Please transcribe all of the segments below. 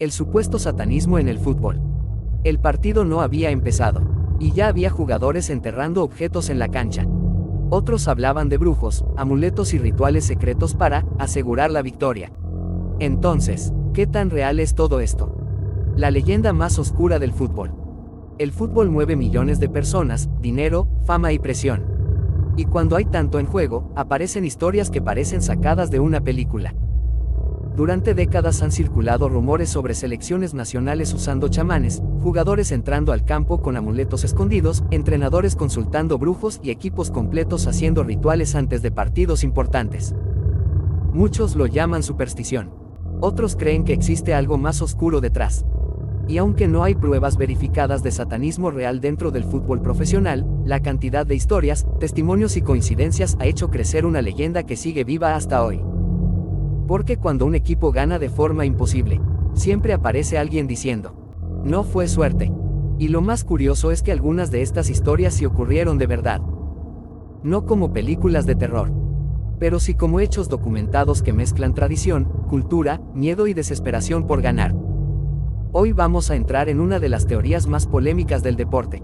El supuesto satanismo en el fútbol. El partido no había empezado, y ya había jugadores enterrando objetos en la cancha. Otros hablaban de brujos, amuletos y rituales secretos para asegurar la victoria. Entonces, ¿qué tan real es todo esto? La leyenda más oscura del fútbol. El fútbol mueve millones de personas, dinero, fama y presión. Y cuando hay tanto en juego, aparecen historias que parecen sacadas de una película. Durante décadas han circulado rumores sobre selecciones nacionales usando chamanes, jugadores entrando al campo con amuletos escondidos, entrenadores consultando brujos y equipos completos haciendo rituales antes de partidos importantes. Muchos lo llaman superstición. Otros creen que existe algo más oscuro detrás. Y aunque no hay pruebas verificadas de satanismo real dentro del fútbol profesional, la cantidad de historias, testimonios y coincidencias ha hecho crecer una leyenda que sigue viva hasta hoy. Porque cuando un equipo gana de forma imposible, siempre aparece alguien diciendo, no fue suerte. Y lo más curioso es que algunas de estas historias sí ocurrieron de verdad. No como películas de terror, pero sí como hechos documentados que mezclan tradición, cultura, miedo y desesperación por ganar. Hoy vamos a entrar en una de las teorías más polémicas del deporte.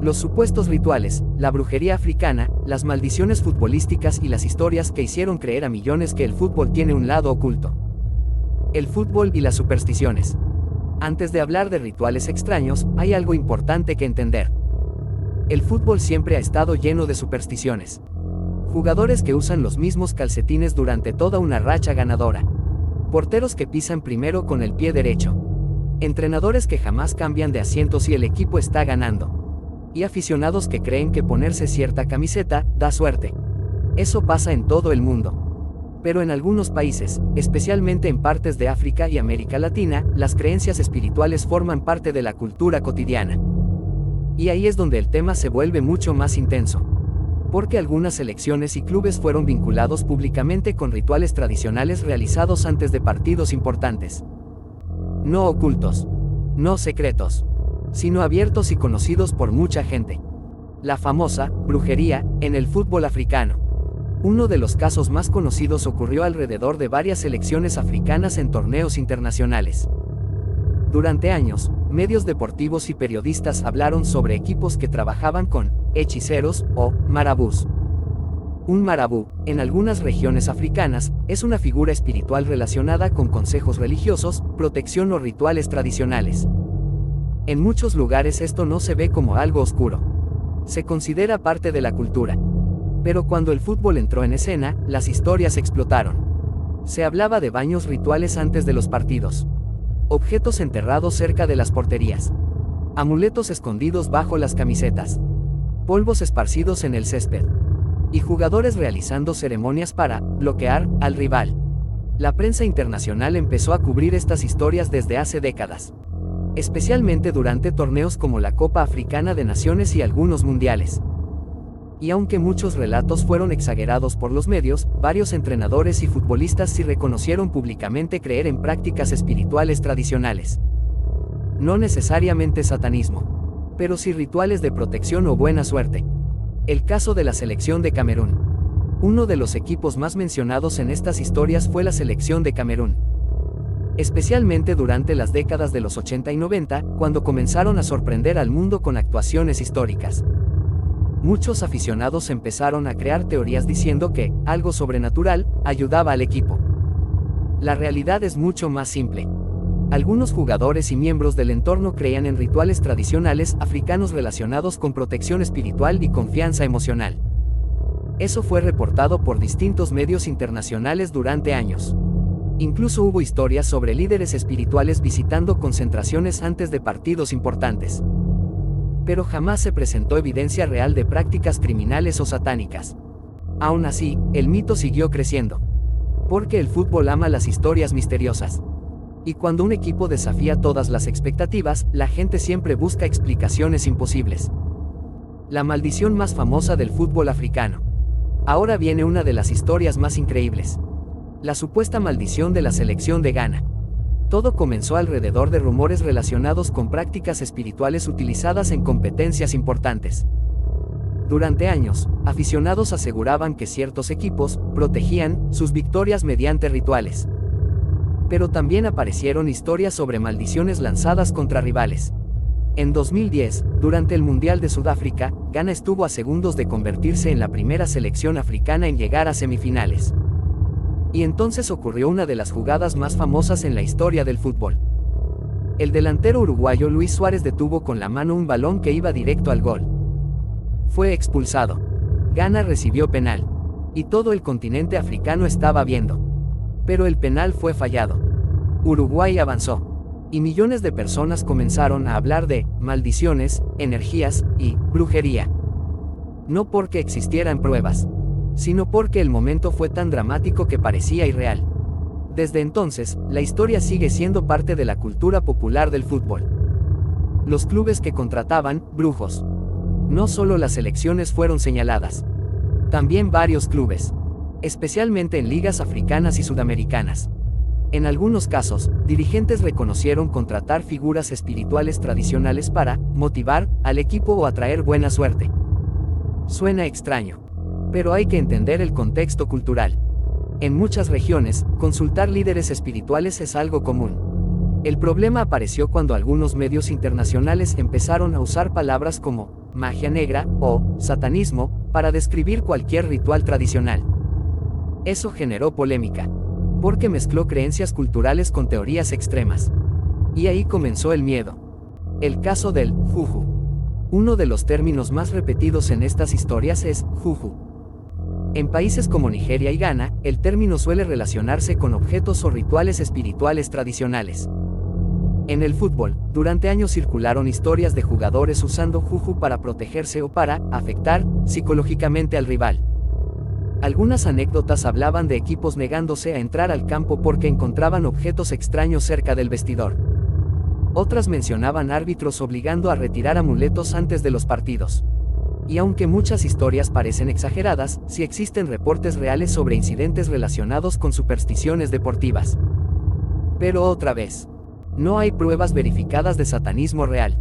Los supuestos rituales, la brujería africana, las maldiciones futbolísticas y las historias que hicieron creer a millones que el fútbol tiene un lado oculto. El fútbol y las supersticiones. Antes de hablar de rituales extraños, hay algo importante que entender. El fútbol siempre ha estado lleno de supersticiones. Jugadores que usan los mismos calcetines durante toda una racha ganadora. Porteros que pisan primero con el pie derecho. Entrenadores que jamás cambian de asiento si el equipo está ganando. Y aficionados que creen que ponerse cierta camiseta da suerte. Eso pasa en todo el mundo. Pero en algunos países, especialmente en partes de África y América Latina, las creencias espirituales forman parte de la cultura cotidiana. Y ahí es donde el tema se vuelve mucho más intenso. Porque algunas selecciones y clubes fueron vinculados públicamente con rituales tradicionales realizados antes de partidos importantes. No ocultos, no secretos, sino abiertos y conocidos por mucha gente. La famosa brujería en el fútbol africano. Uno de los casos más conocidos ocurrió alrededor de varias selecciones africanas en torneos internacionales. Durante años, medios deportivos y periodistas hablaron sobre equipos que trabajaban con hechiceros o marabús. Un marabú, en algunas regiones africanas, es una figura espiritual relacionada con consejos religiosos, protección o rituales tradicionales. En muchos lugares esto no se ve como algo oscuro. Se considera parte de la cultura. Pero cuando el fútbol entró en escena, las historias explotaron. Se hablaba de baños rituales antes de los partidos. Objetos enterrados cerca de las porterías. Amuletos escondidos bajo las camisetas. Polvos esparcidos en el césped. Y jugadores realizando ceremonias para bloquear al rival. La prensa internacional empezó a cubrir estas historias desde hace décadas. Especialmente durante torneos como la Copa Africana de Naciones y algunos mundiales. Y aunque muchos relatos fueron exagerados por los medios, varios entrenadores y futbolistas sí reconocieron públicamente creer en prácticas espirituales tradicionales. No necesariamente satanismo, pero sí rituales de protección o buena suerte. El caso de la selección de Camerún. Uno de los equipos más mencionados en estas historias fue la selección de Camerún. Especialmente durante las décadas de los 80 y 90, cuando comenzaron a sorprender al mundo con actuaciones históricas. Muchos aficionados empezaron a crear teorías diciendo que algo sobrenatural ayudaba al equipo. La realidad es mucho más simple. Algunos jugadores y miembros del entorno creían en rituales tradicionales africanos relacionados con protección espiritual y confianza emocional. Eso fue reportado por distintos medios internacionales durante años. Incluso hubo historias sobre líderes espirituales visitando concentraciones antes de partidos importantes. Pero jamás se presentó evidencia real de prácticas criminales o satánicas. Aún así, el mito siguió creciendo. Porque el fútbol ama las historias misteriosas. Y cuando un equipo desafía todas las expectativas, la gente siempre busca explicaciones imposibles. La maldición más famosa del fútbol africano. Ahora viene una de las historias más increíbles. La supuesta maldición de la selección de Ghana. Todo comenzó alrededor de rumores relacionados con prácticas espirituales utilizadas en competencias importantes. Durante años, aficionados aseguraban que ciertos equipos protegían sus victorias mediante rituales. Pero también aparecieron historias sobre maldiciones lanzadas contra rivales. En 2010, durante el Mundial de Sudáfrica, Ghana estuvo a segundos de convertirse en la primera selección africana en llegar a semifinales. Y entonces ocurrió una de las jugadas más famosas en la historia del fútbol. El delantero uruguayo Luis Suárez detuvo con la mano un balón que iba directo al gol. Fue expulsado. Ghana recibió penal. Y todo el continente africano estaba viendo. Pero el penal fue fallado. Uruguay avanzó. Y millones de personas comenzaron a hablar de maldiciones, energías y brujería. No porque existieran pruebas, sino porque el momento fue tan dramático que parecía irreal. Desde entonces, la historia sigue siendo parte de la cultura popular del fútbol. Los clubes que contrataban brujos. No solo las selecciones fueron señaladas. También varios clubes. Especialmente en ligas africanas y sudamericanas. En algunos casos, dirigentes reconocieron contratar figuras espirituales tradicionales para motivar al equipo o atraer buena suerte. Suena extraño. Pero hay que entender el contexto cultural. En muchas regiones, consultar líderes espirituales es algo común. El problema apareció cuando algunos medios internacionales empezaron a usar palabras como magia negra o satanismo para describir cualquier ritual tradicional. Eso generó polémica, porque mezcló creencias culturales con teorías extremas. Y ahí comenzó el miedo. El caso del juju. Uno de los términos más repetidos en estas historias es juju. En países como Nigeria y Ghana, el término suele relacionarse con objetos o rituales espirituales tradicionales. En el fútbol, durante años circularon historias de jugadores usando juju para protegerse o para afectar psicológicamente al rival. Algunas anécdotas hablaban de equipos negándose a entrar al campo porque encontraban objetos extraños cerca del vestidor. Otras mencionaban árbitros obligando a retirar amuletos antes de los partidos. Y aunque muchas historias parecen exageradas, sí existen reportes reales sobre incidentes relacionados con supersticiones deportivas. Pero otra vez, no hay pruebas verificadas de satanismo real.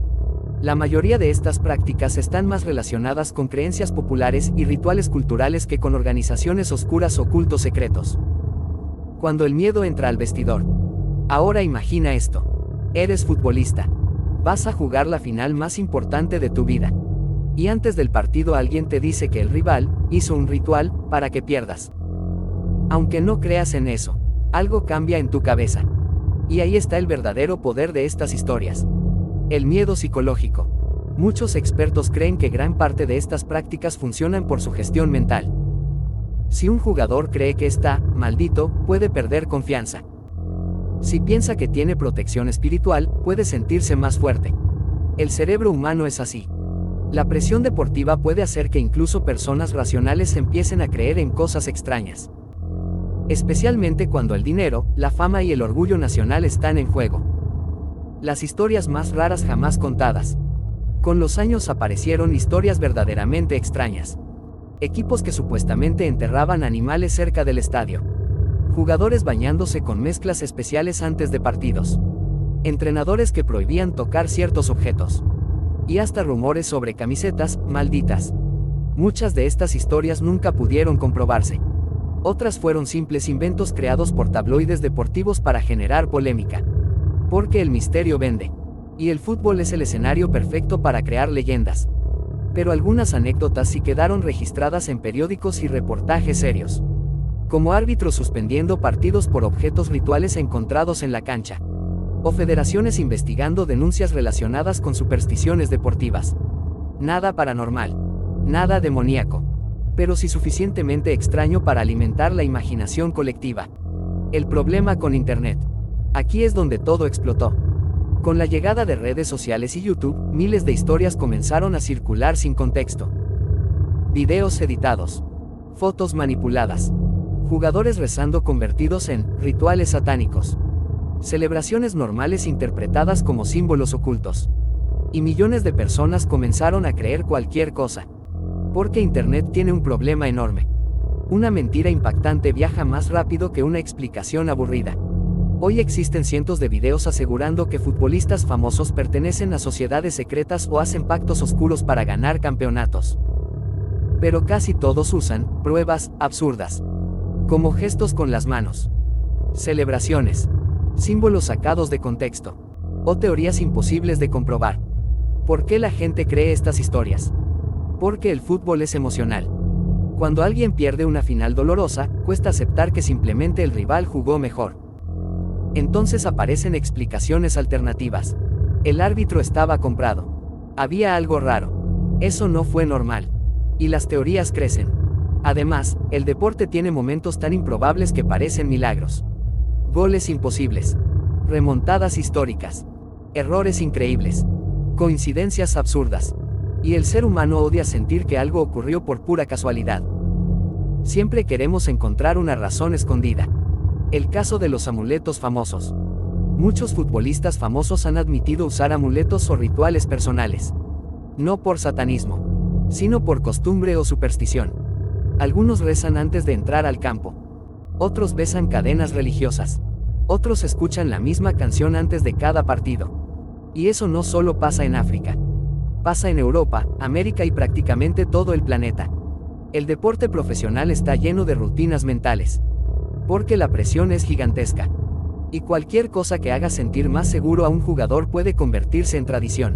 La mayoría de estas prácticas están más relacionadas con creencias populares y rituales culturales que con organizaciones oscuras o cultos secretos. Cuando el miedo entra al vestidor. Ahora imagina esto. Eres futbolista. Vas a jugar la final más importante de tu vida. Y antes del partido alguien te dice que el rival hizo un ritual para que pierdas. Aunque no creas en eso, algo cambia en tu cabeza. Y ahí está el verdadero poder de estas historias. El miedo psicológico. Muchos expertos creen que gran parte de estas prácticas funcionan por su gestión mental. Si un jugador cree que está maldito, puede perder confianza. Si piensa que tiene protección espiritual, puede sentirse más fuerte. El cerebro humano es así. La presión deportiva puede hacer que incluso personas racionales empiecen a creer en cosas extrañas. Especialmente cuando el dinero, la fama y el orgullo nacional están en juego. Las historias más raras jamás contadas. Con los años aparecieron historias verdaderamente extrañas. Equipos que supuestamente enterraban animales cerca del estadio. Jugadores bañándose con mezclas especiales antes de partidos. Entrenadores que prohibían tocar ciertos objetos. Y hasta rumores sobre camisetas malditas. Muchas de estas historias nunca pudieron comprobarse. Otras fueron simples inventos creados por tabloides deportivos para generar polémica. Porque el misterio vende. Y el fútbol es el escenario perfecto para crear leyendas. Pero algunas anécdotas sí quedaron registradas en periódicos y reportajes serios. Como árbitros suspendiendo partidos por objetos rituales encontrados en la cancha. O federaciones investigando denuncias relacionadas con supersticiones deportivas. Nada paranormal. Nada demoníaco. Pero sí suficientemente extraño para alimentar la imaginación colectiva. El problema con Internet. Aquí es donde todo explotó. Con la llegada de redes sociales y YouTube, miles de historias comenzaron a circular sin contexto. Videos editados. Fotos manipuladas. Jugadores rezando convertidos en rituales satánicos. Celebraciones normales interpretadas como símbolos ocultos. Y millones de personas comenzaron a creer cualquier cosa. Porque Internet tiene un problema enorme. Una mentira impactante viaja más rápido que una explicación aburrida. Hoy existen cientos de videos asegurando que futbolistas famosos pertenecen a sociedades secretas o hacen pactos oscuros para ganar campeonatos. Pero casi todos usan pruebas absurdas. Como gestos con las manos. Celebraciones. símbolos sacados de contexto, o teorías imposibles de comprobar. ¿Por qué la gente cree estas historias? Porque el fútbol es emocional. Cuando alguien pierde una final dolorosa, cuesta aceptar que simplemente el rival jugó mejor. Entonces aparecen explicaciones alternativas. El árbitro estaba comprado. Había algo raro. Eso no fue normal. Y las teorías crecen. Además, el deporte tiene momentos tan improbables que parecen milagros. Goles imposibles. Remontadas históricas. Errores increíbles. Coincidencias absurdas. Y el ser humano odia sentir que algo ocurrió por pura casualidad. Siempre queremos encontrar una razón escondida. El caso de los amuletos famosos. Muchos futbolistas famosos han admitido usar amuletos o rituales personales. No por satanismo, sino por costumbre o superstición. Algunos rezan antes de entrar al campo. Otros besan cadenas religiosas. Otros escuchan la misma canción antes de cada partido. Y eso no solo pasa en África. Pasa en Europa, América y prácticamente todo el planeta. El deporte profesional está lleno de rutinas mentales. Porque la presión es gigantesca. Y cualquier cosa que haga sentir más seguro a un jugador puede convertirse en tradición.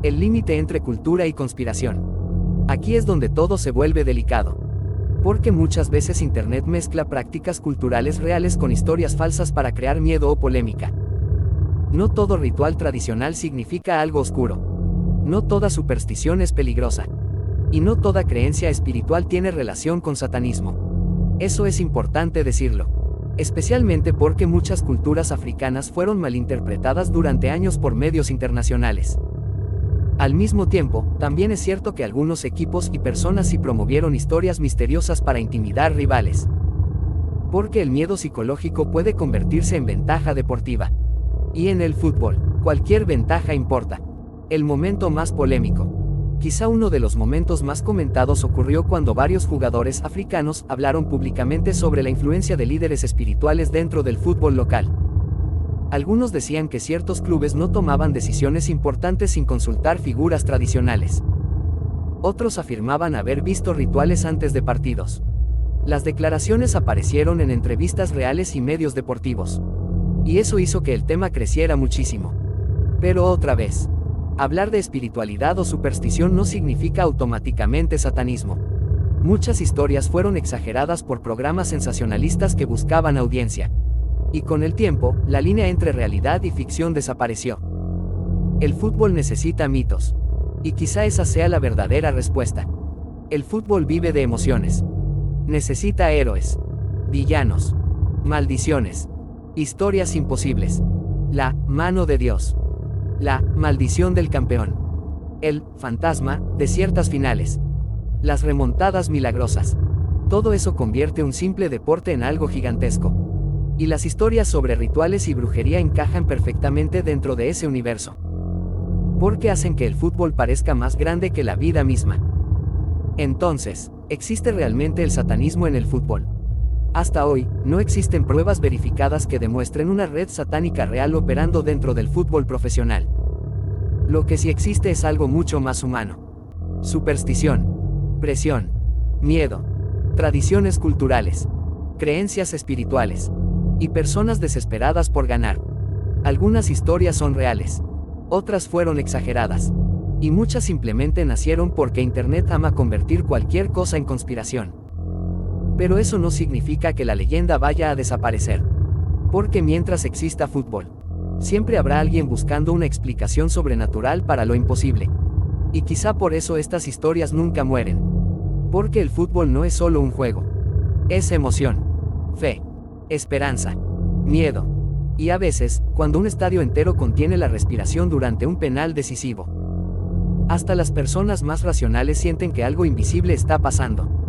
El límite entre cultura y conspiración. Aquí es donde todo se vuelve delicado. Porque muchas veces Internet mezcla prácticas culturales reales con historias falsas para crear miedo o polémica. No todo ritual tradicional significa algo oscuro. No toda superstición es peligrosa. Y no toda creencia espiritual tiene relación con satanismo. Eso es importante decirlo. Especialmente porque muchas culturas africanas fueron malinterpretadas durante años por medios internacionales. Al mismo tiempo, también es cierto que algunos equipos y personas sí promovieron historias misteriosas para intimidar rivales. Porque el miedo psicológico puede convertirse en ventaja deportiva. Y en el fútbol, cualquier ventaja importa. El momento más polémico. Quizá uno de los momentos más comentados ocurrió cuando varios jugadores africanos hablaron públicamente sobre la influencia de líderes espirituales dentro del fútbol local. Algunos decían que ciertos clubes no tomaban decisiones importantes sin consultar figuras tradicionales. Otros afirmaban haber visto rituales antes de partidos. Las declaraciones aparecieron en entrevistas reales y medios deportivos. Y eso hizo que el tema creciera muchísimo. Pero otra vez, hablar de espiritualidad o superstición no significa automáticamente satanismo. Muchas historias fueron exageradas por programas sensacionalistas que buscaban audiencia. Y con el tiempo, la línea entre realidad y ficción desapareció. El fútbol necesita mitos. Y quizá esa sea la verdadera respuesta. El fútbol vive de emociones. Necesita héroes, villanos, maldiciones, historias imposibles, la mano de Dios, la maldición del campeón, el fantasma de ciertas finales, las remontadas milagrosas. Todo eso convierte un simple deporte en algo gigantesco. Y las historias sobre rituales y brujería encajan perfectamente dentro de ese universo. Porque hacen que el fútbol parezca más grande que la vida misma. Entonces, ¿existe realmente el satanismo en el fútbol? Hasta hoy, no existen pruebas verificadas que demuestren una red satánica real operando dentro del fútbol profesional. Lo que sí existe es algo mucho más humano. Superstición, presión, miedo, tradiciones culturales, creencias espirituales. Y personas desesperadas por ganar. Algunas historias son reales. Otras fueron exageradas. Y muchas simplemente nacieron porque Internet ama convertir cualquier cosa en conspiración. Pero eso no significa que la leyenda vaya a desaparecer. Porque mientras exista fútbol, siempre habrá alguien buscando una explicación sobrenatural para lo imposible. Y quizá por eso estas historias nunca mueren. Porque el fútbol no es solo un juego. Es emoción, fe, esperanza, miedo. Y a veces, cuando un estadio entero contiene la respiración durante un penal decisivo. Hasta las personas más racionales sienten que algo invisible está pasando.